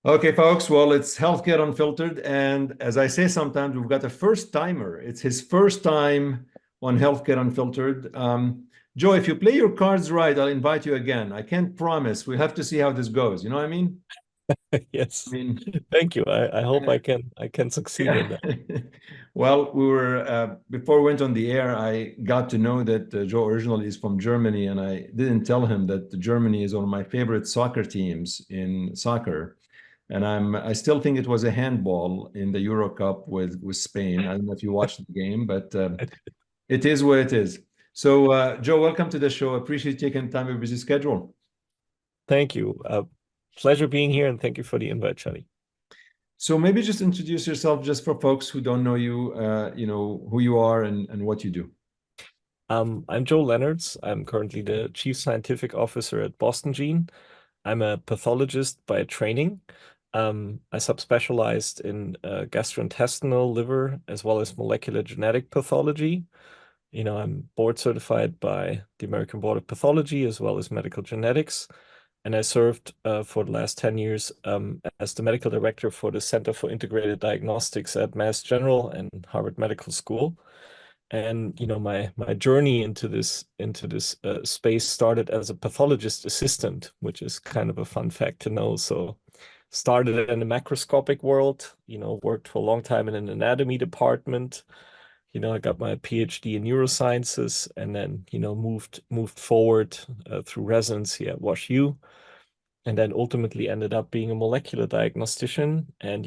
Okay, folks. Well, it's Healthcare Unfiltered. And as I say sometimes, we've got a first timer. It's his first time on Healthcare Unfiltered. Joe, if you play your cards right, I'll invite you again. I can't promise. We have to see how this goes. You know what I mean? I Yes. mean, Thank you. I hope I can succeed yeah. in that. Well, before we went on the air, I got to know that Joe originally is from Germany, and I didn't tell him that Germany is one of my favorite soccer teams in soccer. And I still think it was a handball in the Euro Cup with Spain. I don't know if you watched the game, but it is what it is. So, Joe, welcome to the show. Appreciate you taking time out of your busy schedule. Thank you. Pleasure being here, and thank you for the invite, Charlie. So maybe just introduce yourself just for folks who don't know you, who you are and what you do. I'm Joe Lennerz. I'm currently the Chief Scientific Officer at BostonGene. I'm a pathologist by training. I subspecialized in gastrointestinal, liver, as well as molecular genetic pathology. I'm board certified by the American Board of Pathology as well as medical genetics. And I served for the last 10 years as the medical director for the Center for Integrated Diagnostics at Mass General and Harvard Medical School. And my journey into this space started as a pathologist assistant, which is kind of a fun fact to know. So started in the macroscopic world, worked for a long time in an anatomy department. I got my PhD in neurosciences and then, moved forward through residency at WashU, and then ultimately ended up being a molecular diagnostician. And,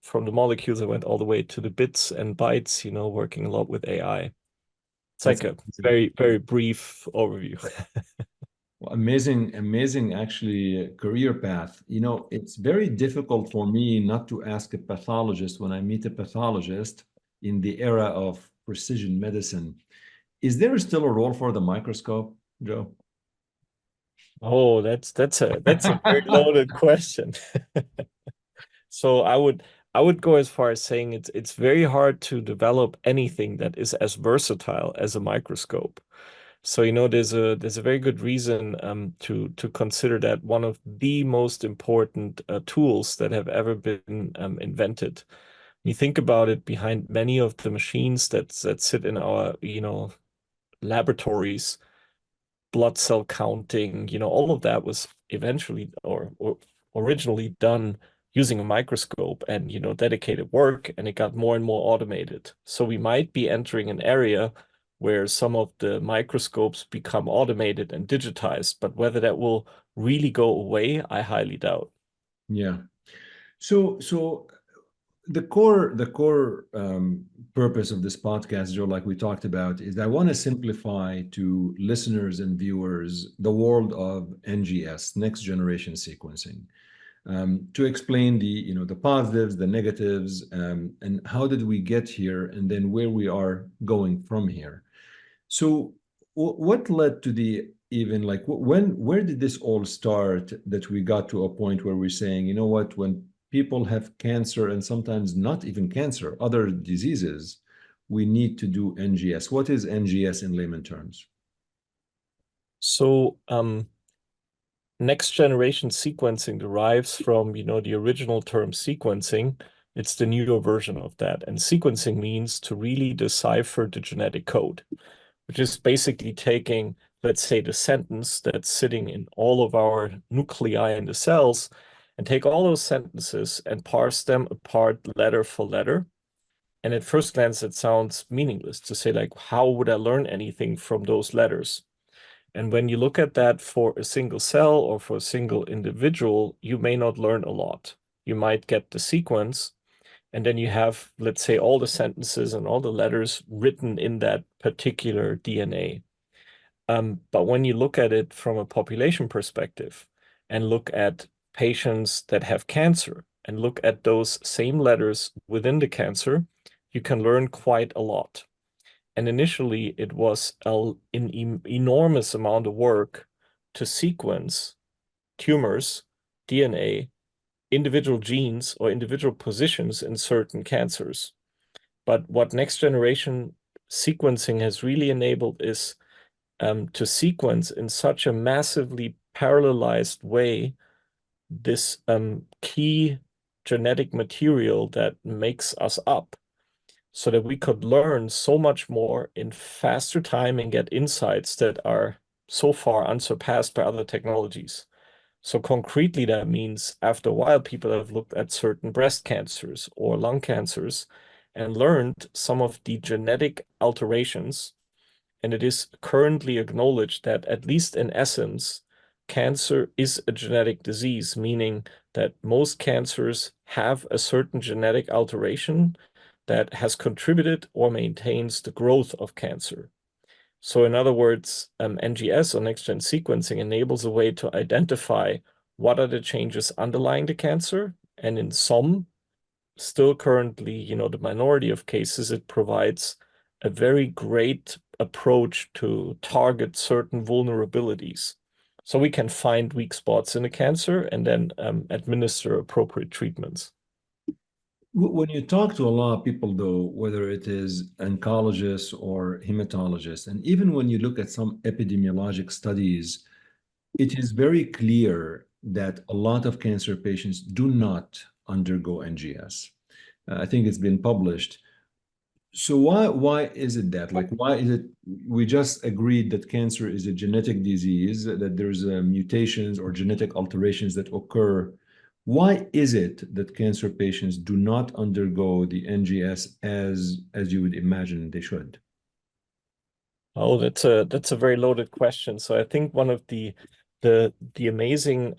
from the molecules, I went all the way to the bits and bytes, working a lot with AI. It's That's like a very, very brief overview. amazing, amazing, actually, career path. It's very difficult for me not to ask a pathologist when I meet a pathologist in the era of precision medicine. Is there still a role for the microscope, Joe? Oh, that's a very loaded question. So I would go as far as saying it's very hard to develop anything that is as versatile as a microscope. So, there's a very good reason to consider that one of the most important tools that have ever been invented. When you think about it, behind many of the machines that sit in our laboratories, blood cell counting, all of that was eventually or originally done using a microscope and, dedicated work, and it got more and more automated. So we might be entering an area where some of the microscopes become automated and digitized, but whether that will really go away, I highly doubt. Yeah. So the core purpose of this podcast, Joe, like we talked about, is I want to simplify to listeners and viewers the world of NGS, next generation sequencing, to explain the positives, the negatives, and how did we get here, and then where we are going from here. So, what led to the even like where did this all start that we got to a point where we're saying, you know what, when people have cancer and sometimes not even cancer, other diseases, we need to do NGS. What is NGS in layman terms? So, next generation sequencing derives from, the original term sequencing. It's the newer version of that. And sequencing means to really decipher the genetic code, which is basically taking, let's say, the sentence that's sitting in all of our nuclei in the cells and take all those sentences and parse them apart letter for letter. And at first glance, it sounds meaningless to say, like, how would I learn anything from those letters? And when you look at that for a single cell or for a single individual, you may not learn a lot. You might get the sequence, and then you have, let's say, all the sentences and all the letters written in that particular DNA. But when you look at it from a population perspective and look at patients that have cancer and look at those same letters within the cancer, you can learn quite a lot. And initially, it was an enormous amount of work to sequence tumors, DNA, individual genes, or individual positions in certain cancers. But what next generation sequencing has really enabled is to sequence in such a massively parallelized way this key genetic material that makes us up, so that we could learn so much more in faster time and get insights that are so far unsurpassed by other technologies. So concretely, that means after a while, people have looked at certain breast cancers or lung cancers and learned some of the genetic alterations. And it is currently acknowledged that, at least in essence, cancer is a genetic disease, meaning that most cancers have a certain genetic alteration that has contributed or maintains the growth of cancer. So in other words, NGS or next-gen sequencing enables a way to identify what are the changes underlying the cancer. And in some, still currently, the minority of cases, it provides a very great approach to target certain vulnerabilities. So we can find weak spots in the cancer and then administer appropriate treatments. When you talk to a lot of people, though, whether it is oncologists or hematologists, and even when you look at some epidemiologic studies, it is very clear that a lot of cancer patients do not undergo NGS. I think it's been published. So why is it that? Like, why is it we just agreed that cancer is a genetic disease, that there's mutations or genetic alterations that occur? Why is it that cancer patients do not undergo the NGS as you would imagine they should? Oh, that's a very loaded question. So I think one of the amazing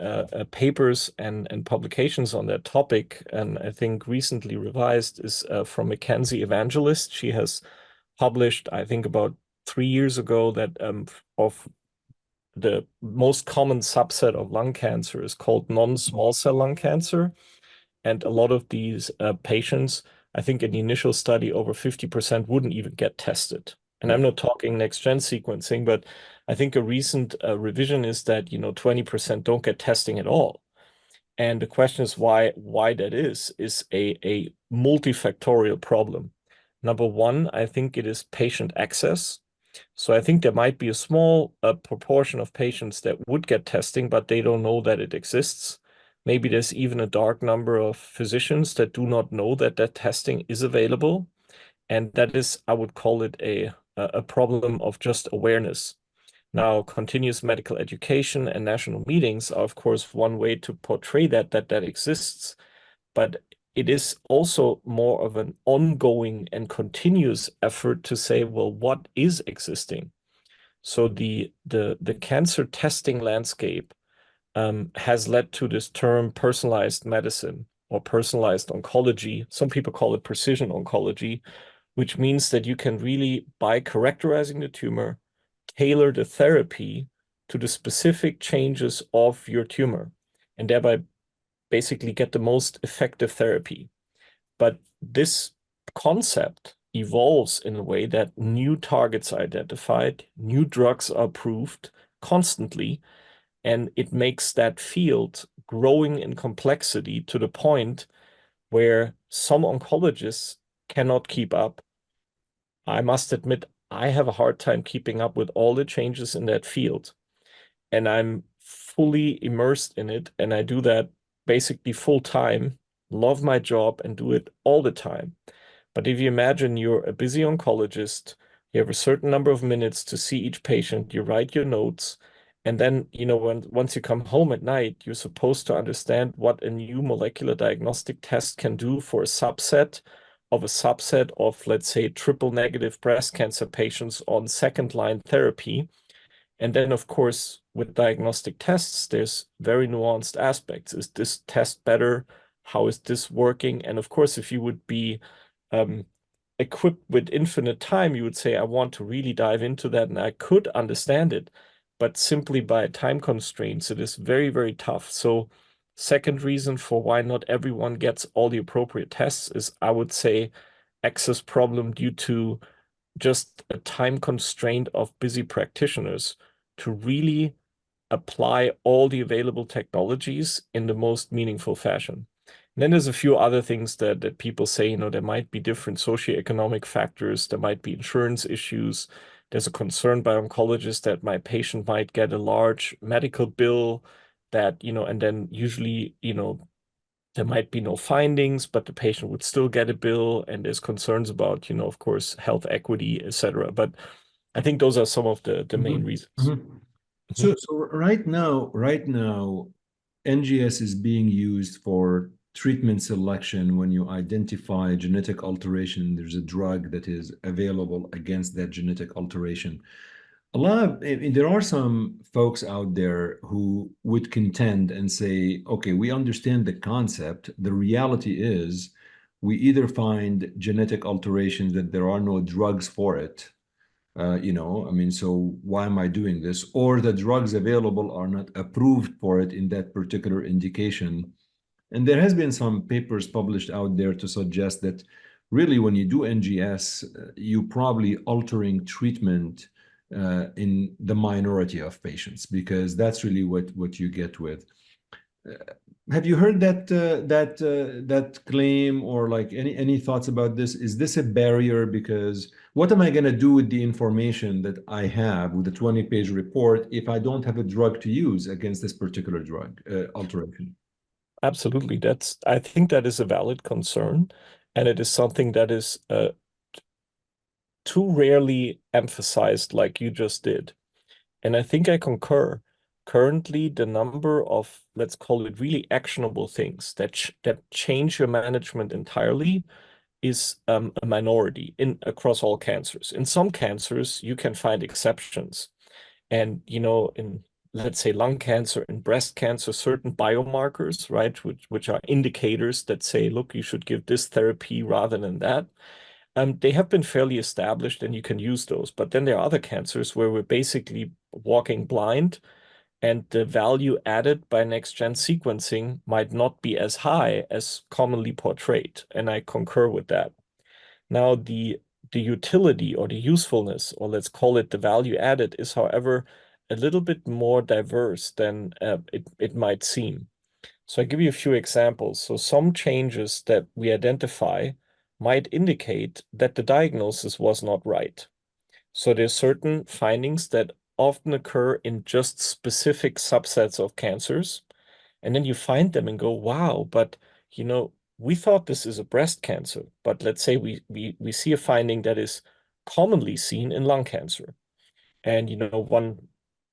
papers and publications on that topic, and I think recently revised, is from Mackenzie Evangelist. She has published, I think, about 3 years ago, that of the most common subset of lung cancer is called non-small cell lung cancer. And a lot of these patients, I think in the initial study, over 50% wouldn't even get tested. And I'm not talking next-gen sequencing, but I think a recent revision is that, 20% don't get testing at all. And the question is why that is a multifactorial problem. Number one, I think it is patient access. So I think there might be a small proportion of patients that would get testing, but they don't know that it exists. Maybe there's even a dark number of physicians that do not know that that testing is available. And that is, I would call it a problem of just awareness. Now, continuous medical education and national meetings are, of course, one way to portray that exists, but it is also more of an ongoing and continuous effort to say, well, what is existing? So the cancer testing landscape has led to this term personalized medicine or personalized oncology. Some people call it precision oncology, which means that you can really, by characterizing the tumor, tailor the therapy to the specific changes of your tumor, and thereby basically get the most effective therapy. But this concept evolves in a way that new targets are identified, new drugs are approved constantly, and it makes that field growing in complexity to the point where some oncologists cannot keep up. I must admit, I have a hard time keeping up with all the changes in that field, and I'm fully immersed in it, and I do that basically full time, love my job, and do it all the time. But if you imagine you're a busy oncologist, you have a certain number of minutes to see each patient, you write your notes, and then, once you come home at night, you're supposed to understand what a new molecular diagnostic test can do for a subset of, let's say, triple negative breast cancer patients on second line therapy. And then, of course, with diagnostic tests, there's very nuanced aspects. Is this test better? How is this working? And of course, if you would be um, equipped with infinite time, you would say, I want to really dive into that, and I could understand it. But simply by time constraints, it is very, very tough. So, second reason for why not everyone gets all the appropriate tests is, I would say, access problem due to just a time constraint of busy practitioners to really apply all the available technologies in the most meaningful fashion. And then there's a few other things that people say, there might be different socioeconomic factors, there might be insurance issues. There's a concern by oncologists that my patient might get a large medical bill that, and then usually, there might be no findings, but the patient would still get a bill, and there's concerns about, of course, health equity, etc. But I think those are some of the main reasons. So right now, NGS is being used for treatment selection when you identify genetic alteration. There's a drug that is available against that genetic alteration. There are some folks out there who would contend and say, okay, we understand the concept. The reality is we either find genetic alterations that there are no drugs for it, I mean, so why am I doing this? Or the drugs available are not approved for it in that particular indication. And there has been some papers published out there to suggest that really when you do NGS, you probably altering treatment in the minority of patients, because that's really what you get with. Have you heard that claim, or like any thoughts about this? Is this a barrier? Because what am I going to do with the information that I have with the 20-page report if I don't have a drug to use against this particular drug alteration? Absolutely. I think that is a valid concern, and it is something that is too rarely emphasized like you just did. And I think I concur. Currently, the number of, let's call it, really actionable things that change your management entirely is a minority across all cancers. In some cancers, you can find exceptions. And, in, let's say, lung cancer and breast cancer, certain biomarkers, right, which are indicators that say, look, you should give this therapy rather than that. They have been fairly established and you can use those. But then there are other cancers where we're basically walking blind, and the value added by next-gen sequencing might not be as high as commonly portrayed. And I concur with that. Now, the utility or the usefulness, or let's call it the value added, is, however, a little bit more diverse than it might seem. So I give you a few examples. So some changes that we identify might indicate that the diagnosis was not right. So there's certain findings that often occur in just specific subsets of cancers. And then you find them and go, wow, but we thought this is a breast cancer, but let's say we see a finding that is commonly seen in lung cancer. And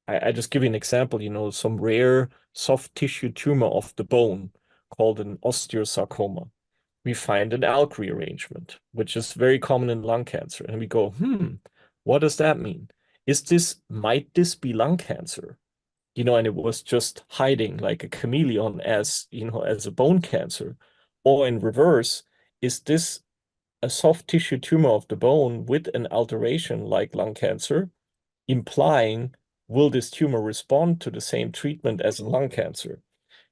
I just give you an example, some rare soft tissue tumor of the bone called an osteosarcoma. We find an ALK rearrangement, which is very common in lung cancer. And we go, what does that mean? Might this be lung cancer? And it was just hiding like a chameleon as a bone cancer. Or in reverse, is this a soft tissue tumor of the bone with an alteration like lung cancer, implying, will this tumor respond to the same treatment as in lung cancer?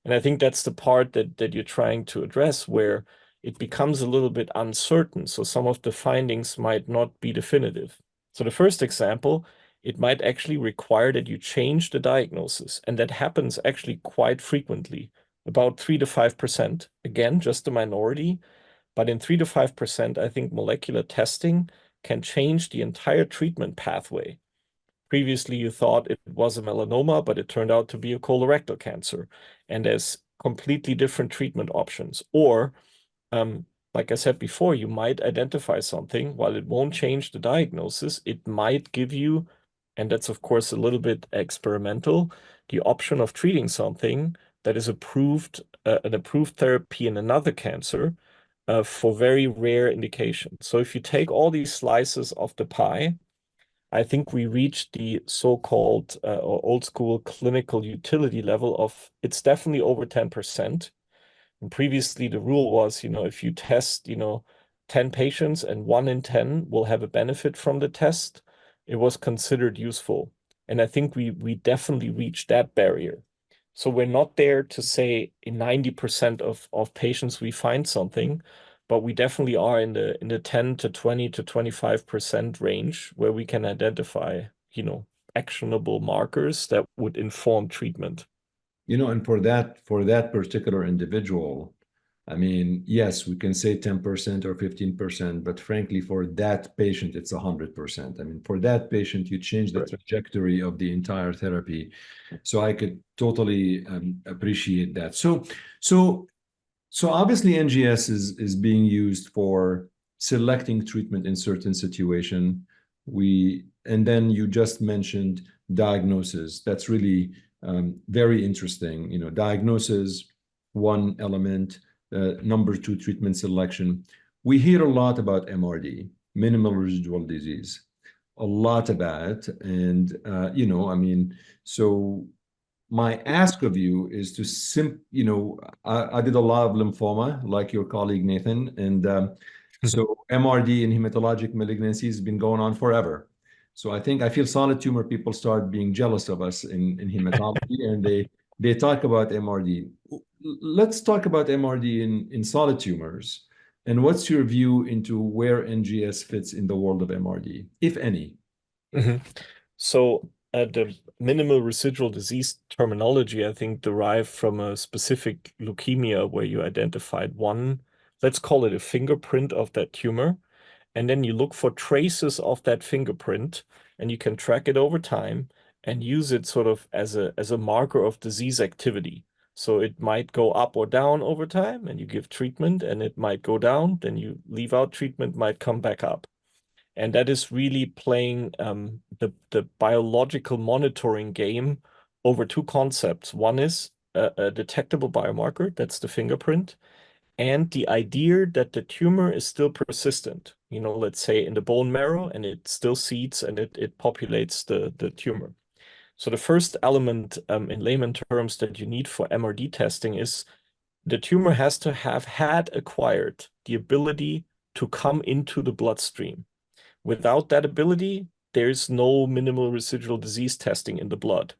And I think that's the part that you're trying to address, where it becomes a little bit uncertain. So some of the findings might not be definitive. So the first example, it might actually require that you change the diagnosis. And that happens actually quite frequently, about 3 to 5%. Again, just a minority. But in 3 to 5%, I think molecular testing can change the entire treatment pathway. Previously, you thought it was a melanoma, but it turned out to be a colorectal cancer. And there's completely different treatment options. Or, like I said before, you might identify something. While it won't change the diagnosis, it might give you, and that's of course a little bit experimental, the option of treating something that is an approved therapy in another cancer for very rare indications. So if you take all these slices of the pie, I think we reached the so-called or old school clinical utility level of, it's definitely over 10%. And previously the rule was, if you test, 10 patients and 1 in 10 will have a benefit from the test, it was considered useful. And I think we definitely reached that barrier. So we're not there to say in 90% of patients we find something, but we definitely are in the 10 to 20 to 25% range where we can identify, actionable markers that would inform treatment. And for that particular individual, I mean, yes, we can say 10% or 15%, but frankly, for that patient, it's 100%. I mean, for that patient, you change the Right. trajectory of the entire therapy. So I could totally appreciate that. So obviously NGS is being used for selecting treatment in certain situation. And then you just mentioned diagnosis. That's really very interesting. You know, diagnosis, one element. Number two, treatment selection. We hear a lot about MRD, minimal residual disease, a lot about, and I mean, so my ask of you is to I did a lot of lymphoma, like your colleague Nathan, and so MRD in hematologic malignancy has been going on forever. So I feel solid tumor people start being jealous of us in hematology, and they talk about MRD. Let's talk about MRD in solid tumors. And what's your view into where NGS fits in the world of MRD, if any? Mhm. So the minimal residual disease terminology, I think, derived from a specific leukemia where you identified one, let's call it a fingerprint of that tumor. And then you look for traces of that fingerprint and you can track it over time and use it sort of as a marker of disease activity. So it might go up or down over time and you give treatment, and it might go down, then you leave out treatment, might come back up. And that is really playing the biological monitoring game over two concepts. One is a detectable biomarker, that's the fingerprint, and the idea that the tumor is still persistent. Let's say in the bone marrow, and it still seeds and it populates the tumor. So the first element in layman terms that you need for MRD testing is the tumor has to have had acquired the ability to come into the bloodstream. Without that ability, there's no minimal residual disease testing in the blood.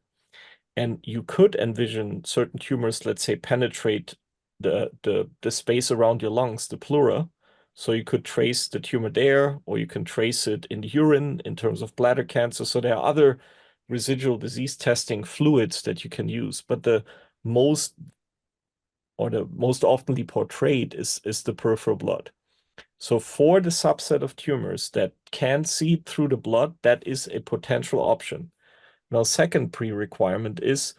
And you could envision certain tumors, let's say, penetrate the space around your lungs, the pleura. So you could trace the tumor there, or you can trace it in the urine in terms of bladder cancer. So there are other residual disease testing fluids that you can use. But the most oftenly portrayed is the peripheral blood. So for the subset of tumors that can seep through the blood, that is a potential option. Now, second pre-requirement is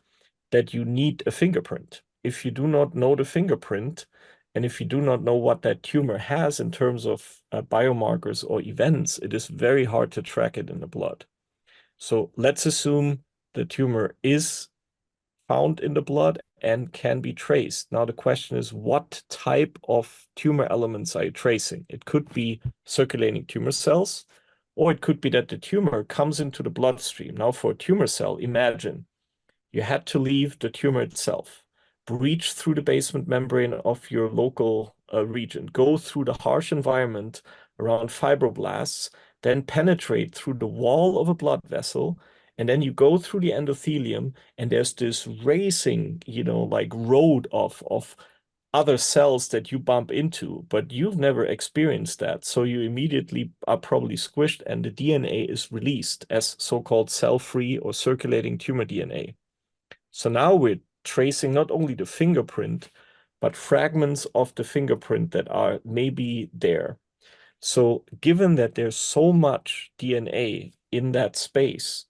that you need a fingerprint. If you do not know the fingerprint, and if you do not know what that tumor has in terms of biomarkers or events, it is very hard to track it in the blood. So let's assume the tumor is found in the blood and can be traced. Now, the question is, what type of tumor elements are you tracing? It could be circulating tumor cells, or it could be that the tumor comes into the bloodstream. Now, for a tumor cell, imagine you had to leave the tumor itself, breach through the basement membrane of your local region, go through the harsh environment around fibroblasts, then penetrate through the wall of a blood vessel, and then you go through the endothelium, and there's this racing, like road of other cells that you bump into, but you've never experienced that. So you immediately are probably squished, and the DNA is released as so-called cell-free or circulating tumor DNA. So now we're tracing not only the fingerprint, but fragments of the fingerprint that are maybe there. So given that there's so much DNA in that space,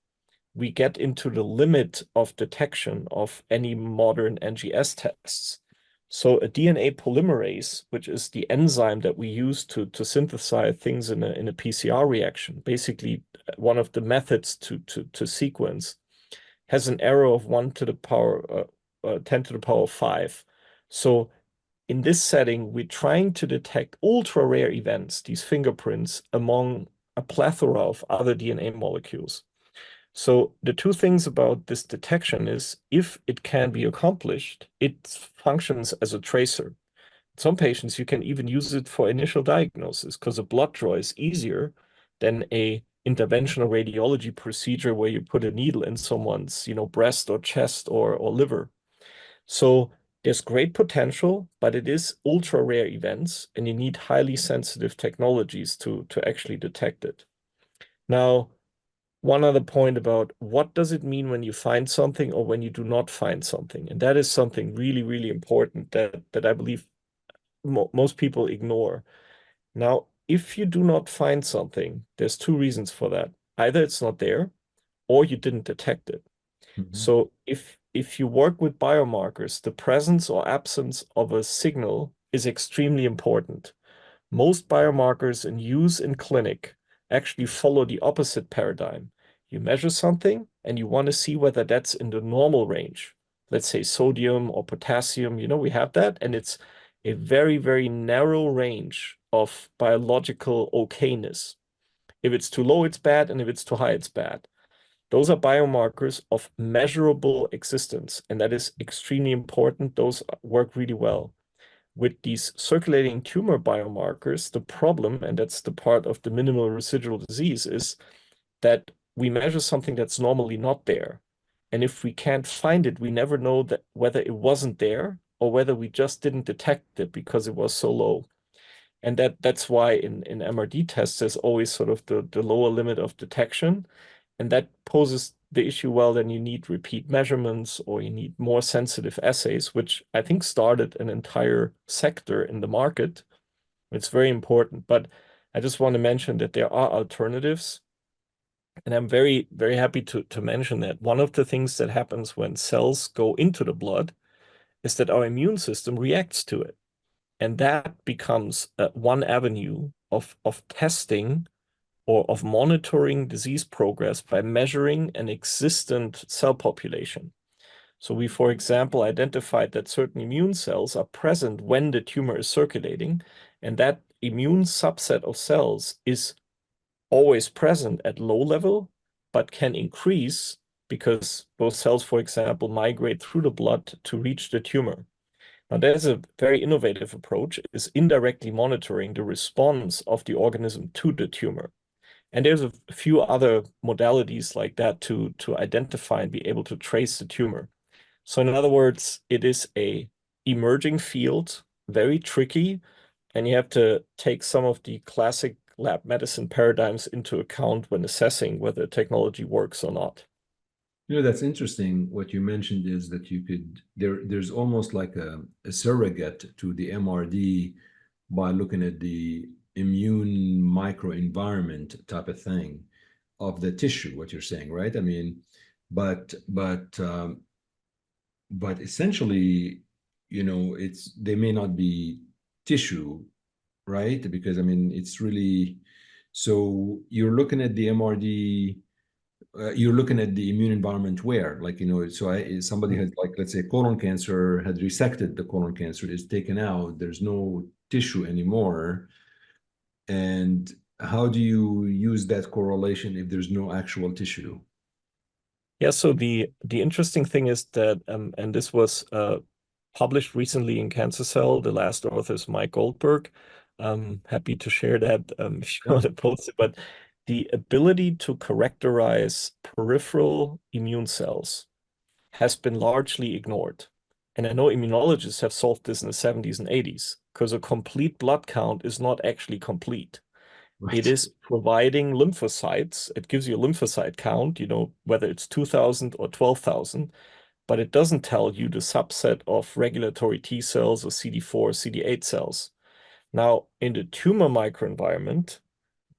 we get into the limit of detection of any modern NGS tests. So a DNA polymerase, which is the enzyme that we use to synthesize things in a PCR reaction, basically one of the methods to sequence, has an error of 1 to the power 10 to the power of 5. So in this setting, we're trying to detect ultra rare events, these fingerprints, among a plethora of other DNA molecules. So the two things about this detection is, if it can be accomplished, it functions as a tracer. Some patients, you can even use it for initial diagnosis, because a blood draw is easier than a interventional radiology procedure where you put a needle in someone's, breast or chest or liver. So there's great potential, but it is ultra rare events, and you need highly sensitive technologies to actually detect it. Now, one other point about what does it mean when you find something or when you do not find something, and that is something really, really important that I believe most people ignore. Now, if you do not find something, there's two reasons for that. Either it's not there or you didn't detect it. Mhm. So if you work with biomarkers, the presence or absence of a signal is extremely important. Most biomarkers in use in clinic actually follow the opposite paradigm. You measure something and you want to see whether that's in the normal range. Let's say sodium or potassium, we have that, and it's a very, very narrow range of biological okayness. If it's too low, it's bad, and if it's too high, it's bad. Those are biomarkers of measurable existence, and that is extremely important. Those work really well. With these circulating tumor biomarkers, the problem, and that's the part of the minimal residual disease, is that we measure something that's normally not there. And if we can't find it, we never know that whether it wasn't there or whether we just didn't detect it because it was so low. And that's why in MRD tests, there's always sort of the lower limit of detection. And that poses the issue, well, then you need repeat measurements or you need more sensitive assays, which I think started an entire sector in the market. It's very important. But I just want to mention that there are alternatives. And I'm very, very happy to mention that one of the things that happens when cells go into the blood is that our immune system reacts to it. And that becomes one avenue of testing or of monitoring disease progress by measuring an existent cell population. So we, for example, identified that certain immune cells are present when the tumor is circulating, and that immune subset of cells is always present at low level, but can increase because those cells, for example, migrate through the blood to reach the tumor. Now, there's a very innovative approach, is indirectly monitoring the response of the organism to the tumor. And there's a few other modalities like that to identify and be able to trace the tumor. So in other words, it is a emerging field, very tricky, and you have to take some of the classic lab medicine paradigms into account when assessing whether technology works or not. That's interesting. What you mentioned is that there's almost like a surrogate to the MRD by looking at the immune microenvironment type of thing of the tissue, what you're saying, right? I mean, but but but essentially, they may not be tissue, right? Because I mean, it's really so you're looking at the MRD, you're looking at the immune environment where, like, somebody had, like, let's say, colon cancer, had resected the colon cancer, is taken out, there's no tissue anymore. And how do you use that correlation if there's no actual tissue? Yeah, so the interesting thing is that, and this was published recently in Cancer Cell, the last author is Mike Goldberg. Happy to share that if you Yeah. want to post it. But the ability to characterize peripheral immune cells has been largely ignored. And I know immunologists have solved this in the 70s and 80s because a complete blood count is not actually complete. It Right. is providing lymphocytes. It gives you a lymphocyte count, whether it's 2,000 or 12,000, but it doesn't tell you the subset of regulatory T cells or CD4, CD8 cells. Now, in the tumor microenvironment,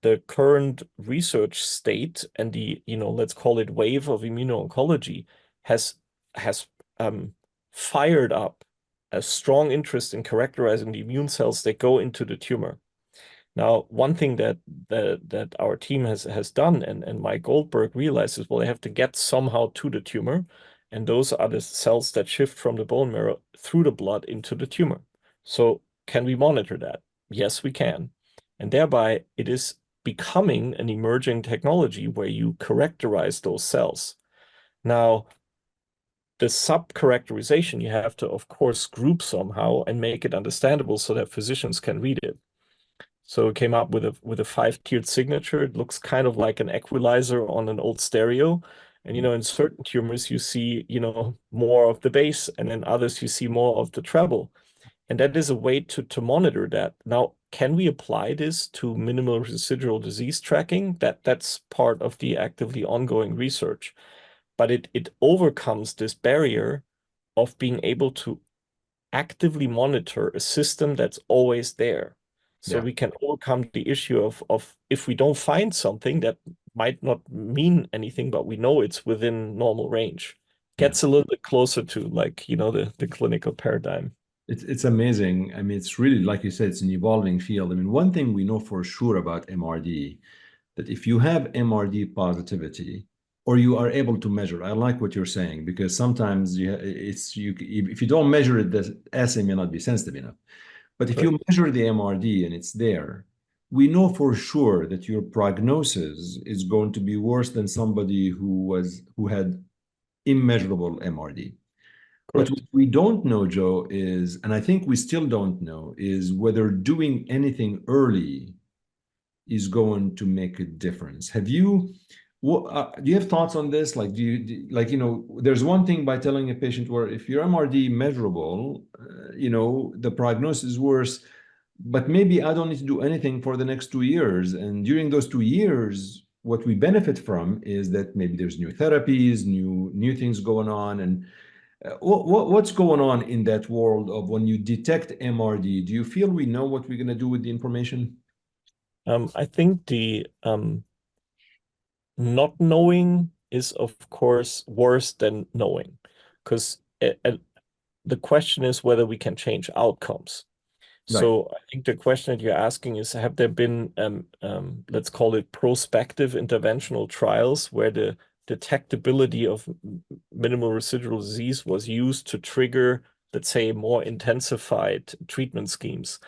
the current research state and let's call it wave of immuno-oncology has fired up a strong interest in characterizing the immune cells that go into the tumor. Now, one thing that our team has done, and Mike Goldberg realizes, well, they have to get somehow to the tumor, and those are the cells that shift from the bone marrow through the blood into the tumor. So can we monitor that? Yes, we can. And thereby it is becoming an emerging technology where you characterize those cells. Now, the sub-characterization you have to, of course, group somehow and make it understandable so that physicians can read it. So it came up with a five-tiered signature. It looks kind of like an equalizer on an old stereo. And in certain tumors you see, more of the bass, and in others you see more of the treble. And that is a way to monitor that. Now, can we apply this to minimal residual disease tracking? That's part of the actively ongoing research. But it overcomes this barrier of being able to actively monitor a system that's always there. So Yeah. we can overcome the issue of if we don't find something that might not mean anything, but we know it's within normal range. Yeah. Gets a little bit closer to like, the clinical paradigm. It's amazing. I mean, it's really, like you said, it's an evolving field. I mean, one thing we know for sure about MRD, that if you have MRD positivity, or you are able to measure, I like what you're saying, because sometimes if you don't measure it, the assay may not be sensitive enough. But if you Correct. measure the MRD and it's there, we know for sure that your prognosis is going to be worse than somebody who had immeasurable MRD. But what Correct. we don't know, Joe, is, and I think we still don't know, is whether doing anything early is going to make a difference. Do you have thoughts on this? Like, like, there's one thing by telling a patient where if your MRD measurable, the prognosis is worse, but maybe I don't need to do anything for the next 2 years. And during those 2 years, what we benefit from is that maybe there's new therapies, new things going on, and what's going on in that world of when you detect MRD? Do you feel we know what we're going to do with the information? I think the not knowing is, of course, worse than knowing, because the question is whether we can change outcomes. Right. So I think the question that you're asking is, have there been, let's call it prospective interventional trials where the detectability of minimal residual disease was used to trigger, let's say, more intensified treatment schemes?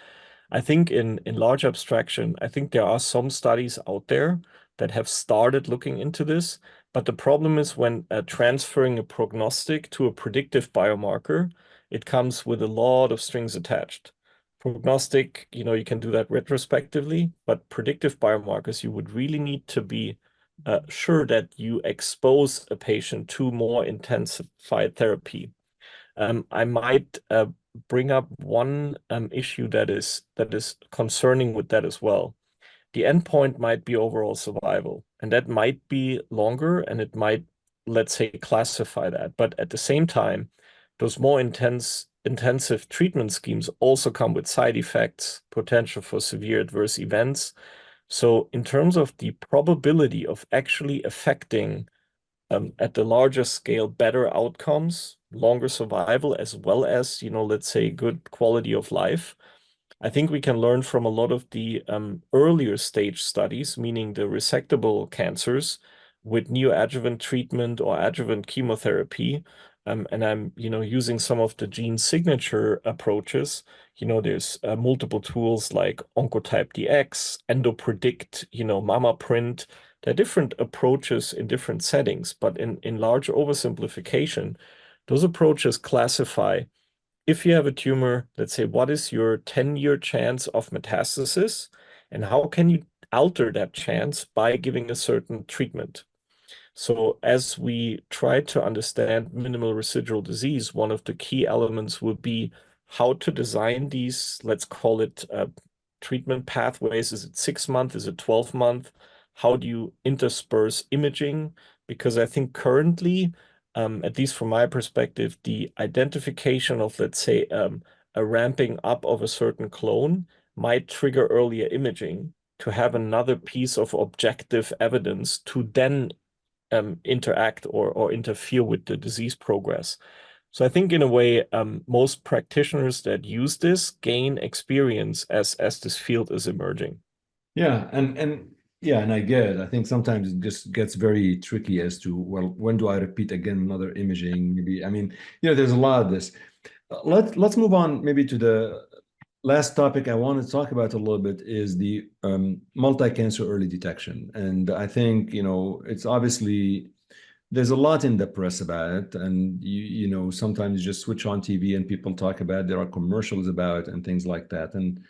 I think in large abstraction, I think there are some studies out there that have started looking into this, but the problem is when transferring a prognostic to a predictive biomarker, it comes with a lot of strings attached. Prognostic, you can do that retrospectively, but predictive biomarkers, you would really need to be sure that you expose a patient to more intensified therapy. I might bring up one issue that is concerning with that as well. The endpoint might be overall survival, and that might be longer, and it might, let's say, classify that. But at the same time, those more intensive treatment schemes also come with side effects, potential for severe adverse events. So in terms of the probability of actually affecting at the larger scale, better outcomes, longer survival, as well as, let's say, good quality of life. I think we can learn from a lot of the earlier stage studies, meaning the resectable cancers with neoadjuvant treatment or adjuvant chemotherapy. And I'm, using some of the gene signature approaches. There's multiple tools like Oncotype DX, EndoPredict, MammaPrint. There are different approaches in different settings, but in large oversimplification, those approaches classify if you have a tumor, let's say, what is your 10-year chance of metastasis, and how can you alter that chance by giving a certain treatment? So as we try to understand minimal residual disease, one of the key elements would be how to design these, let's call it treatment pathways. Is it 6 months? Is it 12 months? How do you intersperse imaging? Because I think currently, at least from my perspective, the identification of, let's say, a ramping up of a certain clone might trigger earlier imaging to have another piece of objective evidence to then interact or interfere with the disease progress. So I think in a way, most practitioners that use this gain experience as this field is emerging. Yeah, and yeah, and I get it. I think sometimes it just gets very tricky as to, well, when do I repeat again another imaging? Maybe, I mean, there's a lot of this. Let's move on maybe to the last topic I want to talk about a little bit is the multi-cancer early detection. And I think, it's obviously there's a lot in the press about it. And sometimes you just switch on TV and people talk about it. There are commercials about it and things like that. And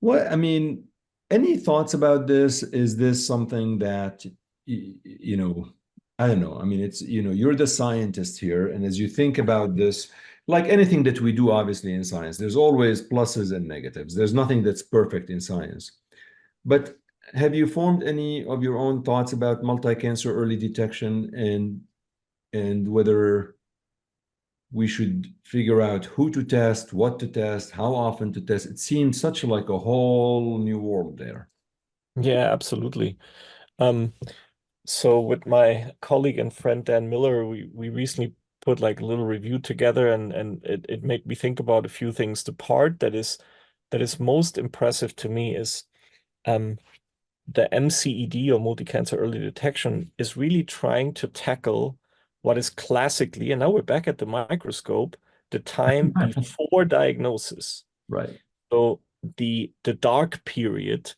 I mean, any thoughts about this? Is this something that, I don't know. I mean, you're the scientist here. And as you think about this, like anything that we do, obviously in science, there's always pluses and negatives. There's nothing that's perfect in science. But have you formed any of your own thoughts about multi-cancer early detection and whether we should figure out who to test, what to test, how often to test. It seems such like a whole new world there. Yeah, absolutely. Um, so with my colleague and friend Dan Miller, we recently put like a little review together, and it made me think about a few things. The part that is most impressive to me is um, the MCED, or multi-cancer early detection, is really trying to tackle what is classically, and now we're back at the microscope, the time before diagnosis. Right. So the dark period,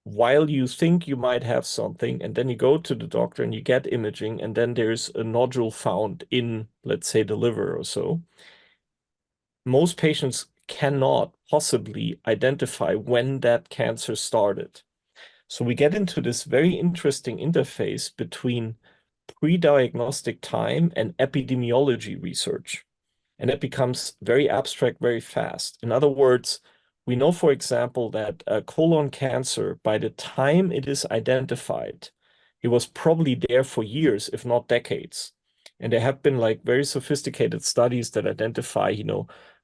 while you think you might have something, and then you go to the doctor and you get imaging, and then there's a nodule found in, let's say, the liver or so. Most patients cannot possibly identify when that cancer started. So we get into this very interesting interface between pre-diagnostic time and epidemiology research. And it becomes very abstract very fast. In other words, we know, for example, that colon cancer, by the time it is identified, it was probably there for years, if not decades. And there have been like very sophisticated studies that identify,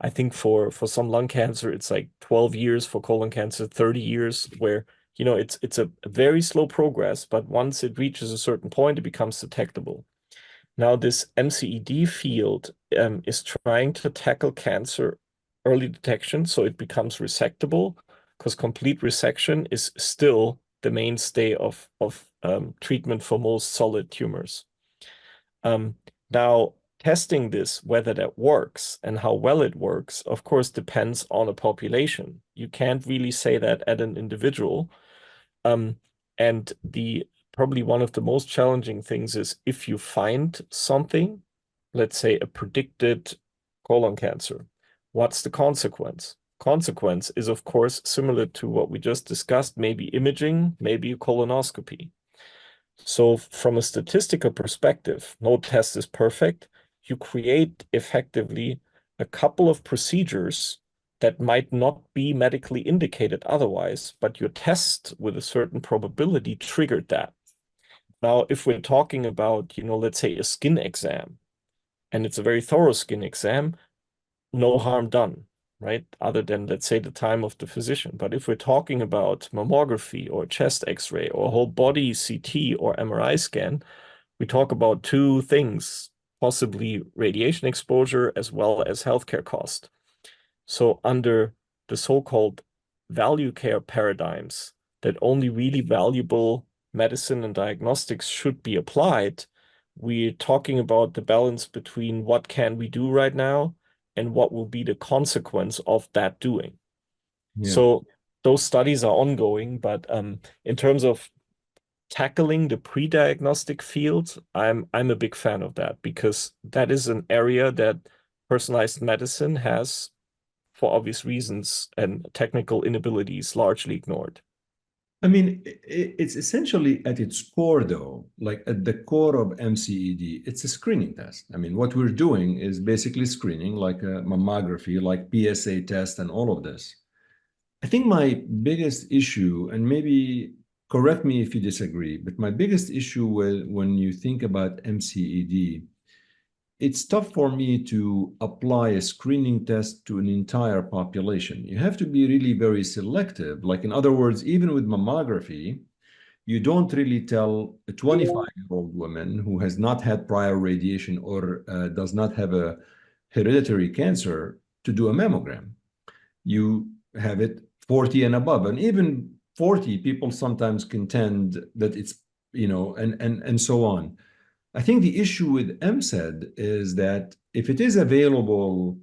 I think for some lung cancer, it's like 12 years, for colon cancer, 30 years, where it's a very slow progress, but once it reaches a certain point, it becomes detectable. Now, this MCED field is trying to tackle cancer early detection so it becomes resectable, because complete resection is still the mainstay of treatment for most solid tumors. Um, Now, testing this, whether that works and how well it works, of course, depends on a population. You can't really say that at an individual. Um, and the probably one of the most challenging things is, if you find something, let's say a predicted colon cancer, what's the consequence? Consequence is, of course, similar to what we just discussed, maybe imaging, maybe a colonoscopy. So from a statistical perspective, no test is perfect. You create effectively a couple of procedures that might not be medically indicated otherwise, but your test with a certain probability triggered that. Now, if we're talking about, let's say a skin exam, and it's a very thorough skin exam, no harm done, right? Other than, let's say, the time of the physician. But if we're talking about mammography or chest X-ray or whole body CT or MRI scan, we talk about two things, possibly radiation exposure as well as healthcare cost. So under the so-called value care paradigms, that only really valuable medicine and diagnostics should be applied, we're talking about the balance between what can we do right now and what will be the consequence of that doing. Yeah. So those studies are ongoing, but in terms of tackling the pre-diagnostic field, I'm a big fan of that, because that is an area that personalized medicine has, for obvious reasons and technical inabilities, largely ignored. I mean, it's essentially at its core, though, like at the core of MCED, it's a screening test. I mean, what we're doing is basically screening, like a mammography, like PSA test, and all of this. I think my biggest issue, and maybe correct me if you disagree, but my biggest issue with when you think about MCED, it's tough for me to apply a screening test to an entire population. You have to be really very selective. Like, in other words, even with mammography, you don't really tell a 25-year-old woman who has not had prior radiation or does not have a hereditary cancer to do a mammogram. You have it 40 and above, and even 40 people sometimes contend that it's, and so on. I think the issue with MSED is that if it is available,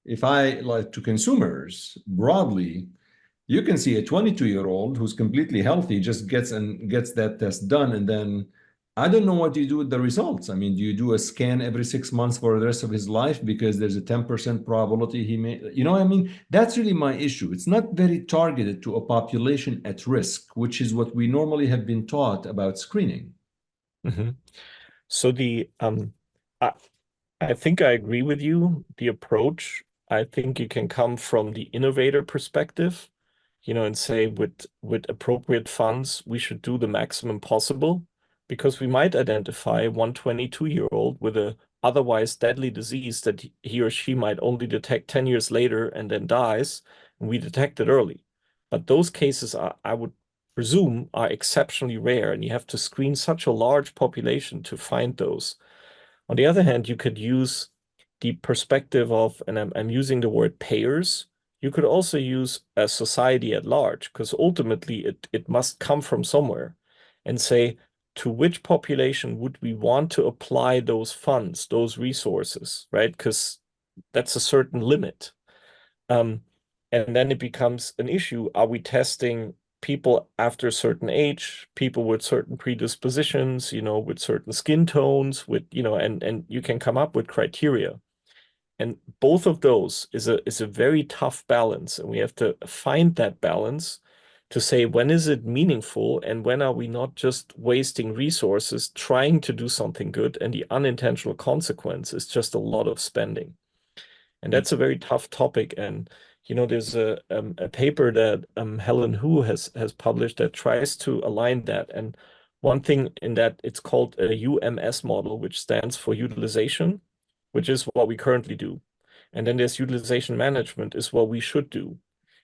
if I like to consumers broadly, you can see a 22-year-old who's completely healthy just gets that test done, and then I don't know what you do with the results. I mean, do you do a scan every 6 months for the rest of his life because there's a 10% probability he may, what I mean? That's really my issue. It's not very targeted to a population at risk, which is what we normally have been taught about screening. Mhm. So I, I think I agree with you. The approach, I think you can come from the innovator perspective, and say with appropriate funds, we should do the maximum possible, because we might identify one 22-year-old with a otherwise deadly disease that he or she might only detect 10 years later and then dies, and we detect it early. But those cases are, I would presume, are exceptionally rare, and you have to screen such a large population to find those. On the other hand, you could use the perspective of, and I'm using the word payers. You could also use a society at large, because ultimately it must come from somewhere, and say, to which population would we want to apply those funds, those resources, right? Because that's a certain limit. Um, and then it becomes an issue. Are we testing people after a certain age, people with certain predispositions, with certain skin tones, and you can come up with criteria. And both of those is a very tough balance, and we have to find that balance to say when is it meaningful and when are we not just wasting resources trying to do something good, and the unintentional consequence is just a lot of spending. And that's a very tough topic. And there's a paper that Helen Hu has published that tries to align that. And one thing in that, it's called a UMS model, which stands for utilization, which is what we currently do. And then there's utilization management is what we should do.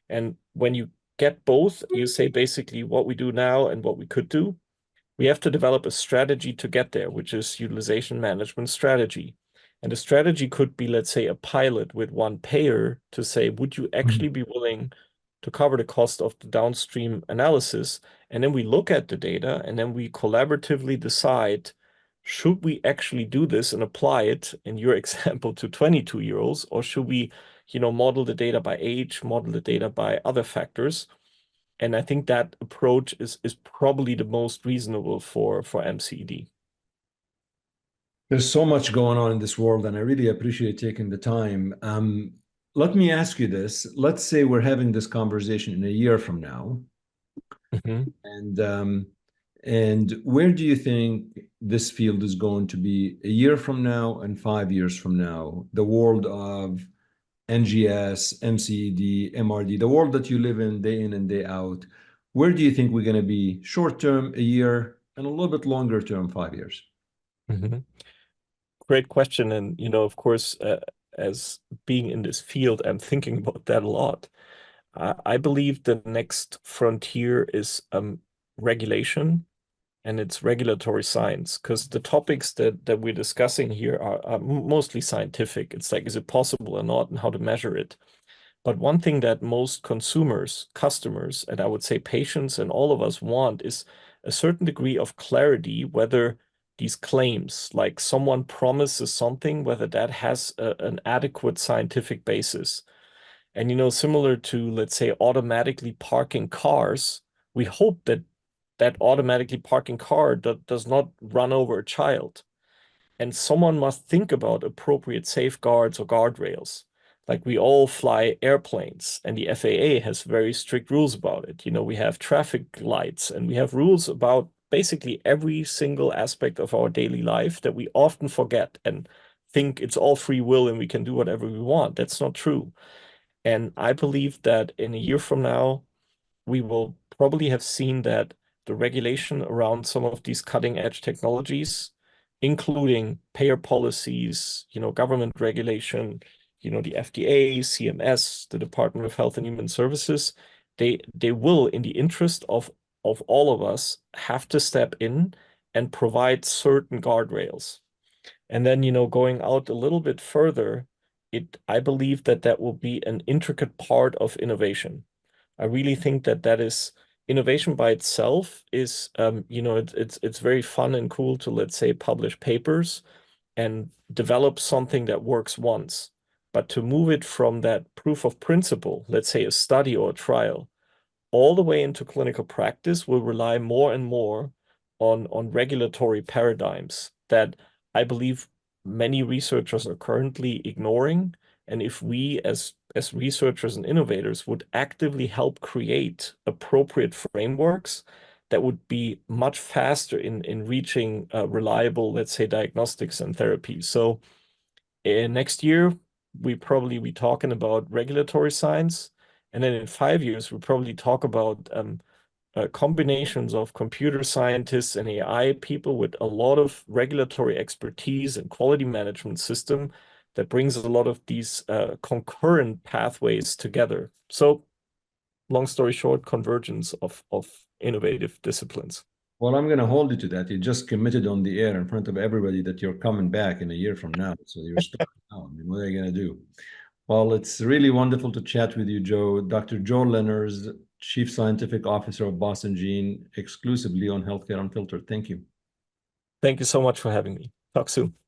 And when you get both, you say basically what we do now and what we could do. We have to develop a strategy to get there, which is utilization management strategy. And the strategy could be, let's say, a pilot with one payer to say, would you actually be willing to cover the cost of the downstream analysis? And then we look at the data and then we collaboratively decide, should we actually do this and apply it, in your example, to 22-year-olds, or should we, model the data by age, model the data by other factors? And I think that approach is probably the most reasonable for MCED. There's so much going on in this world, and I really appreciate taking the time. Let me ask you this. Let's say we're having this conversation in a year from now, Mhm. and where do you think this field is going to be a year from now and 5 years from now? The world of NGS, MCED, MRD, the world that you live in and day out. Where do you think we're going to be short term, a year, and a little bit longer term, 5 years? Mhm. Great question. And, of course, as being in this field, I'm thinking about that a lot. I believe the next frontier is regulation, and it's regulatory science, because the topics that we're discussing here are mostly scientific. It's like, is it possible or not, and how to measure it. But one thing that most consumers, customers, and I would say patients and all of us want is a certain degree of clarity whether these claims, like someone promises something, whether that has an adequate scientific basis. And, similar to, let's say, automatically parking cars, we hope that that automatically parking car does not run over a child. And someone must think about appropriate safeguards or guardrails. Like, we all fly airplanes, and the FAA has very strict rules about it. We have traffic lights, and we have rules about basically every single aspect of our daily life that we often forget and think it's all free will and we can do whatever we want. That's not true. And I believe that in a year from now, we will probably have seen that the regulation around some of these cutting edge technologies, including payer policies, government regulation, the FDA, CMS, the Department of Health and Human Services, they will, in the interest of all of us, have to step in and provide certain guardrails. And then, going out a little bit further, I believe that that will be an intricate part of innovation. I really think that that is innovation by itself is, it's very fun and cool to, let's say, publish papers and develop something that works once. But to move it from that proof of principle, let's say a study or a trial, all the way into clinical practice will rely more and more on regulatory paradigms that I believe many researchers are currently ignoring. And if we as researchers and innovators would actively help create appropriate frameworks, that would be much faster in reaching reliable, let's say, diagnostics and therapies. So next year, we probably be talking about regulatory science. And then in 5 years, we'll probably talk about combinations of computer scientists and AI people with a lot of regulatory expertise and quality management system that brings a lot of these concurrent pathways together. So long story short, convergence of innovative disciplines. Well, I'm going to hold you to that. You just committed on the air in front of everybody that you're coming back in a year from now. So you're stuck now. I mean, what are you going to do? Well, it's really wonderful to chat with you, Joe. Dr. Joe Lennerz, Chief Scientific Officer of BostonGene, exclusively on Healthcare Unfiltered. Thank you. Thank you so much for having me. Talk soon.